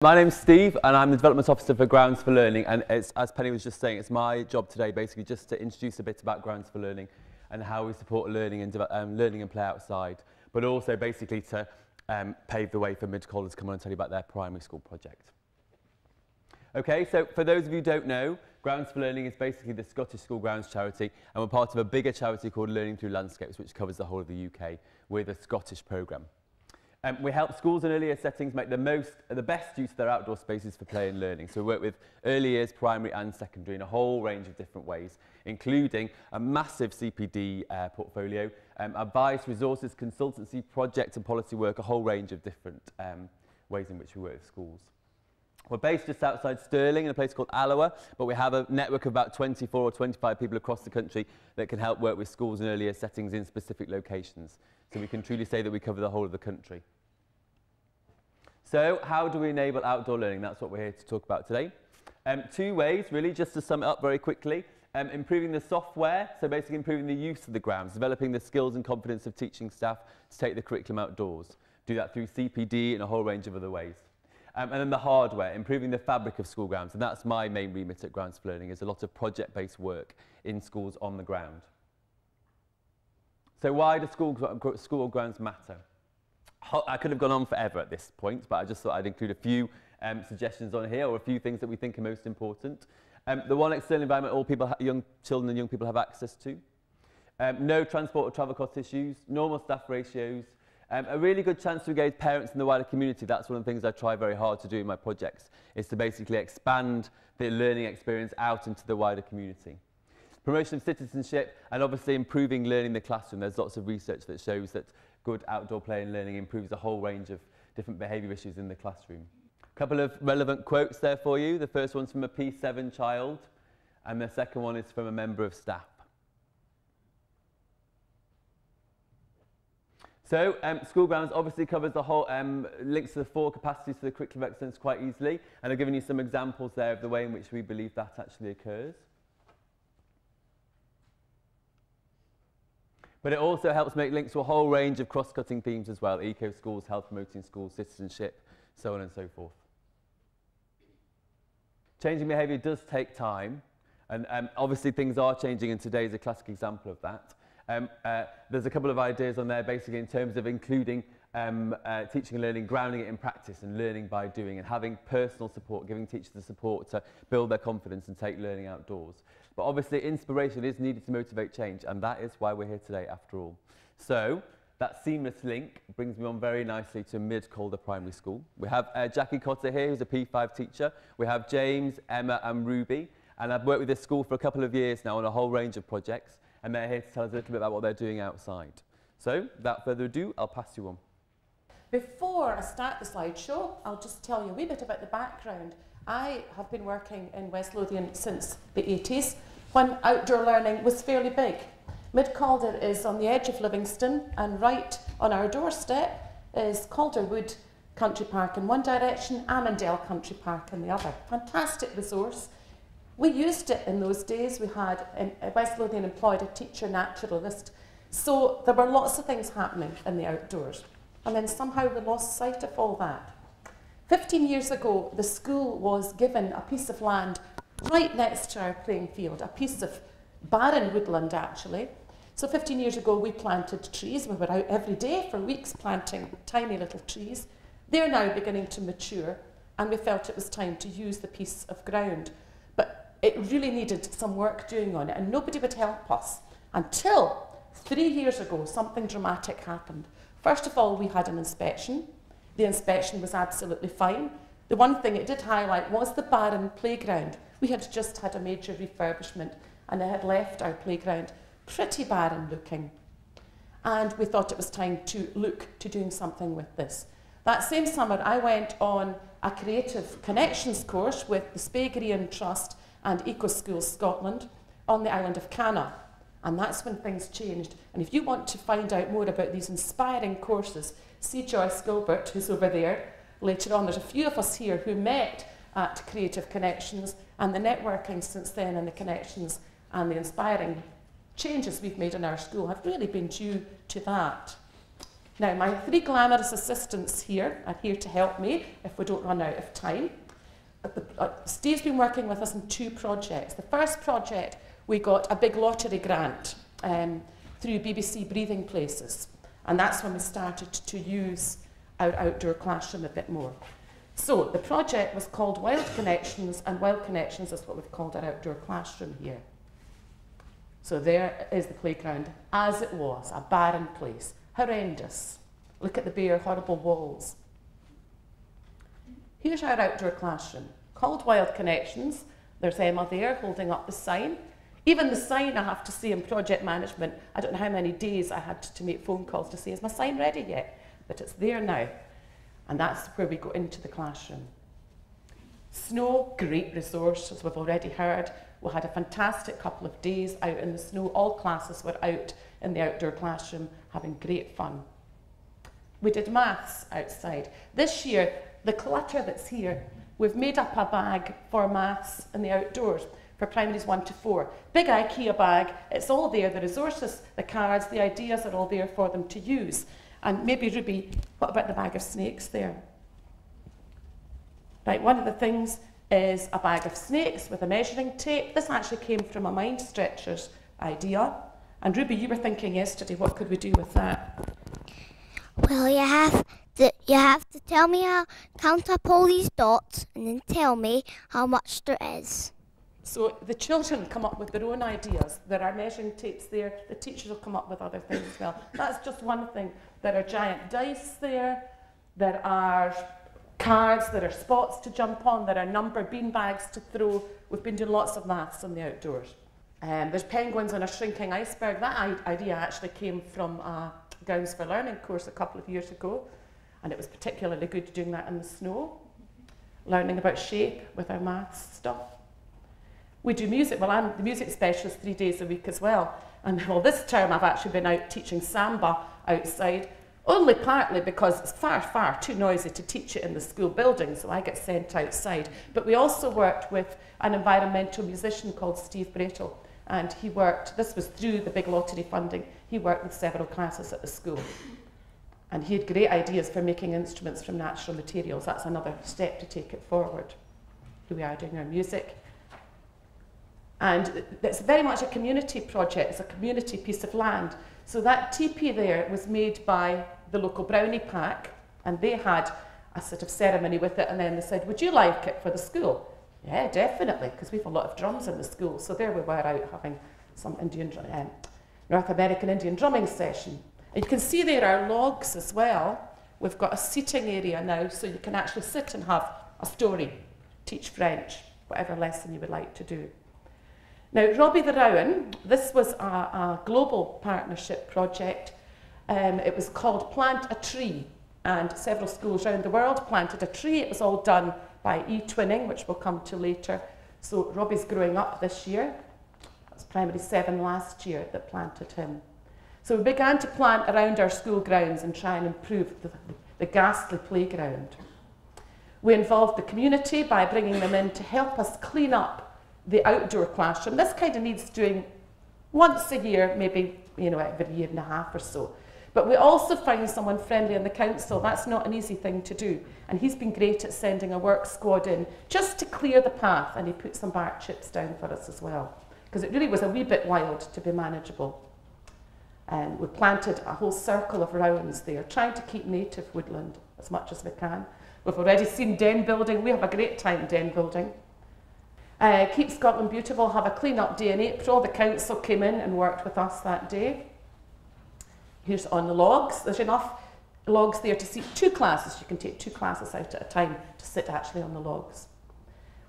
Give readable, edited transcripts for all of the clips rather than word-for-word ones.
My name's Steve and I'm the Development Officer for Grounds for Learning, and it's, as Penny was just saying, it's my job today basically just to introduce a bit about Grounds for Learning and how we support learning and play outside, but also basically to pave the way for mid-Calders to come on and tell you about their primary school project. Okay, so for those of you who don't know, Grounds for Learning is basically the Scottish School Grounds charity, and we're part of a bigger charity called Learning Through Landscapes, which covers the whole of the UK with a Scottish programme. We help schools in earlier settings make the best use of their outdoor spaces for play and learning. So we work with early years, primary and secondary in a whole range of different ways, including a massive CPD portfolio, advice, resources, consultancy, project and policy work, a whole range of different ways in which we work with schools. We're based just outside Stirling in a place called Alloa, but we have a network of about 24 or 25 people across the country that can help work with schools in earlier settings in specific locations. So we can truly say that we cover the whole of the country. So how do we enable outdoor learning? That's what we're here to talk about today. Two ways, really, just to sum it up very quickly. Improving the software, so basically improving the use of the grounds, developing the skills and confidence of teaching staff to take the curriculum outdoors. Do that through CPD and a whole range of other ways. And then the hardware, improving the fabric of school grounds. And that's my main remit at Grounds for Learning, is a lot of project-based work in schools on the ground. So why do school grounds matter? I could have gone on forever at this point, but I just thought I'd include a few suggestions on here, or a few things that we think are most important. The one external environment all people, young children and young people have access to. No transport or travel cost issues, normal staff ratios, a really good chance to engage parents in the wider community. That's one of the things I try very hard to do in my projects, is to basically expand the learning experience out into the wider community. Promotion of citizenship, and obviously improving learning in the classroom. There's lots of research that shows that good outdoor play and learning improves a whole range of different behaviour issues in the classroom. A couple of relevant quotes there for you. The first one's from a P7 child, and the second one is from a member of staff. So, school grounds obviously covers the whole, links to the 4 capacities for the curriculum of excellence quite easily, and I've given you some examples there of the way in which we believe that actually occurs. But it also helps make links to a whole range of cross-cutting themes as well: eco schools, health promoting schools, citizenship, so on and so forth. Changing behaviour does take time, and obviously things are changing, and today is a classic example of that. There's a couple of ideas on there basically in terms of including teaching and learning, grounding it in practice and learning by doing, and having personal support, giving teachers the support to build their confidence and take learning outdoors. But obviously inspiration is needed to motivate change, and that is why we're here today after all. So that seamless link brings me on very nicely to Calder Primary School. We have Jackie Cotter here, who's a P5 teacher. We have James, Emma and Ruby, and I've worked with this school for a couple of years now on a whole range of projects, and they're here to tell us a little bit about what they're doing outside. So without further ado, I'll pass you on. Before I start the slideshow, I'll just tell you a wee bit about the background. I have been working in West Lothian since the 80s, when outdoor learning was fairly big. Calder is on the edge of Livingston, and right on our doorstep is Calderwood Country Park in one direction, Annandale Country Park in the other. Fantastic resource. We used it in those days. We had, West Lothian employed a teacher naturalist, so there were lots of things happening in the outdoors. And then somehow we lost sight of all that. 15 years ago, the school was given a piece of land right next to our playing field, a piece of barren woodland actually. So 15 years ago we planted trees. We were out every day for weeks planting tiny little trees. They're now beginning to mature, and we felt it was time to use the piece of ground. But it really needed some work doing on it, and nobody would help us until 3 years ago something dramatic happened. First of all, we had an inspection. The inspection was absolutely fine. The one thing it did highlight was the barren playground. We had just had a major refurbishment, and it had left our playground pretty barren looking. And we thought it was time to look to doing something with this. That same summer, I went on a creative Connenctions course with the Spegrian Trust and Eco Schools Scotland on the island of Canna. And that's when things changed. And if you want to find out more about these inspiring courses, see Joyce Gilbert, who's over there later on. There's a few of us here who met at Creative Connections, and the networking since then, and the connections and the inspiring changes we've made in our school have really been due to that. Now, my 3 glamorous assistants here are here to help me if we don't run out of time. Steve's been working with us on 2 projects. The first project, we got a big lottery grant through BBC Breathing Places, and that's when we started to use our outdoor classroom a bit more. So the project was called Wild Connections, and Wild Connections is what we've called our outdoor classroom here. So there is the playground as it was, a barren place. Horrendous. Look at the bare, horrible walls. Here's our outdoor classroom, called Wild Connections. There's Emma there holding up the sign. Even the sign, I have to say, in project management, I don't know how many days I had to make phone calls to say, is my sign ready yet? But it's there now. And that's where we go into the classroom. Snow, great resource, as we've already heard. We had a fantastic couple of days out in the snow. All classes were out in the outdoor classroom having great fun. We did maths outside. This year, the clutter that's here, we've made up a bag for maths in the outdoors for primaries 1 to 4. Big IKEA bag, it's all there, the resources, the cards, the ideas are all there for them to use. And maybe Ruby, what about the bag of snakes there? Right, one of the things is a bag of snakes with a measuring tape. This actually came from a Mind Stretchers idea. And Ruby, you were thinking yesterday, what could we do with that? Well, you have to tell me how count up all these dots and then tell me how much there is. So the children come up with their own ideas. There are measuring tapes there. The teachers will come up with other things as well. That's just one thing. There are giant dice there. There are cards. There are spots to jump on. There are number bean bags to throw. We've been doing lots of maths in the outdoors. There's penguins on a shrinking iceberg. That idea actually came from a Grounds for Learning course a couple of years ago, and it was particularly good doing that in the snow, learning about shape with our maths stuff. We do music. Well, I'm the music specialist 3 days a week as well. And well, this term I've actually been out teaching samba outside, only partly because it's far, far too noisy to teach it in the school building, so I get sent outside. But we also worked with an environmental musician called Steve Moizer, and he worked, this was through the big lottery funding, he worked with several classes at the school. And he had great ideas for making instruments from natural materials. That's another step to take it forward. Here we are doing our music. And it's very much a community project. It's a community piece of land. So that tepee there was made by the local Brownie pack, and they had a sort of ceremony with it, and then they said, would you like it for the school? Yeah, definitely, because we have a lot of drums in the school. So there we were out having some North American Indian drumming session. And you can see there are logs as well. We've got a seating area now, so you can actually sit and have a story, teach French, whatever lesson you would like to do. Now, Robbie the Rowan, this was a global partnership project. It was called Plant a Tree, and several schools around the world planted a tree. It was all done by e-twinning, which we'll come to later. So Robbie's growing up this year. It was primary 7 last year that planted him. So we began to plant around our school grounds and try and improve the ghastly playground. We involved the community by bringing them in to help us clean up the outdoor classroom. This kind of needs doing once a year, maybe every year and a half or so. But we also found someone friendly in the council. That's not an easy thing to do. And he's been great at sending a work squad in just to clear the path, and he put some bark chips down for us as well, because it really was a wee bit wild to be manageable. We planted a whole circle of Rowans there, trying to keep native woodland as much as we can. We've already seen den building. We have a great time den building. Keep Scotland Beautiful have a clean-up day in April. The council came in and worked with us that day. Here's on the logs. There's enough logs there to seat 2 classes. You can take 2 classes out at a time to sit actually on the logs.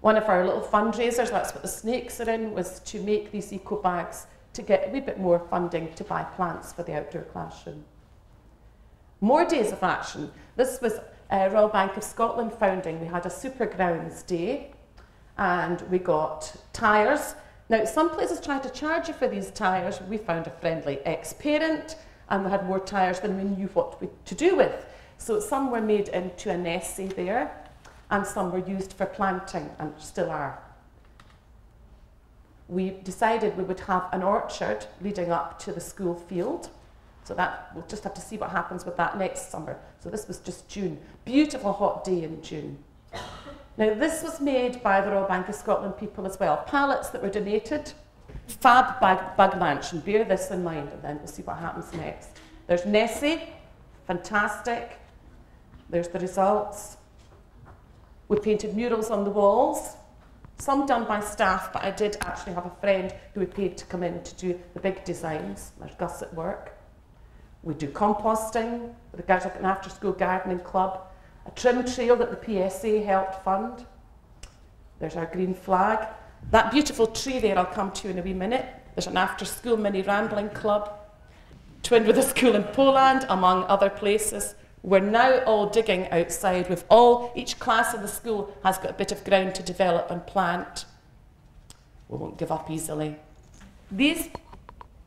One of our little fundraisers, that's what the snakes are in, was to make these eco bags to get a wee bit more funding to buy plants for the outdoor classroom. More days of action. This was Royal Bank of Scotland founding. We had a Super Grounds Day, and we got tyres. Now, some places try to charge you for these tyres. We found a friendly ex-parent, and we had more tyres than we knew what to do with. So some were made into an essay there, and some were used for planting, and still are. We decided we would have an orchard leading up to the school field, So that, we'll just have to see what happens with that next summer. So this was just June. Beautiful hot day in June. Now this was made by the Royal Bank of Scotland people as well. Pallets that were donated. Fab bug mansion, bear this in mind, and then we'll see what happens next. There's Nessie, fantastic. There's the results. We painted murals on the walls, some done by staff, but I did actually have a friend who we paid to come in to do the big designs. There's Gus at work. We do composting, the guys have an after-school gardening club, a trim trail that the PSA helped fund. There's our green flag. That beautiful tree there I'll come to in a wee minute. There's an after-school mini rambling club, twinned with a school in Poland, among other places. We're now all digging outside. Each class in the school has got a bit of ground to develop and plant. We won't give up easily. These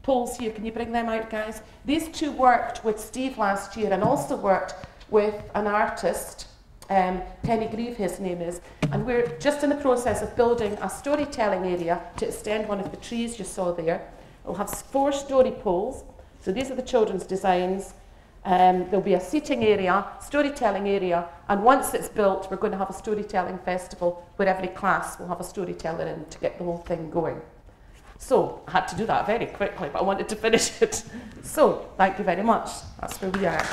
poles here, can you bring them out, guys? These two worked with Steve last year and also worked with an artist, Penny Grieve his name is, and we're just in the process of building a storytelling area to extend one of the trees you saw there. We'll have 4 story poles. So these are the children's designs. There'll be a seating area, storytelling area, and once it's built, we're going to have a storytelling festival where every class will have a storyteller in to get the whole thing going. So, I had to do that very quickly, but I wanted to finish it. So, thank you very much. That's where we are.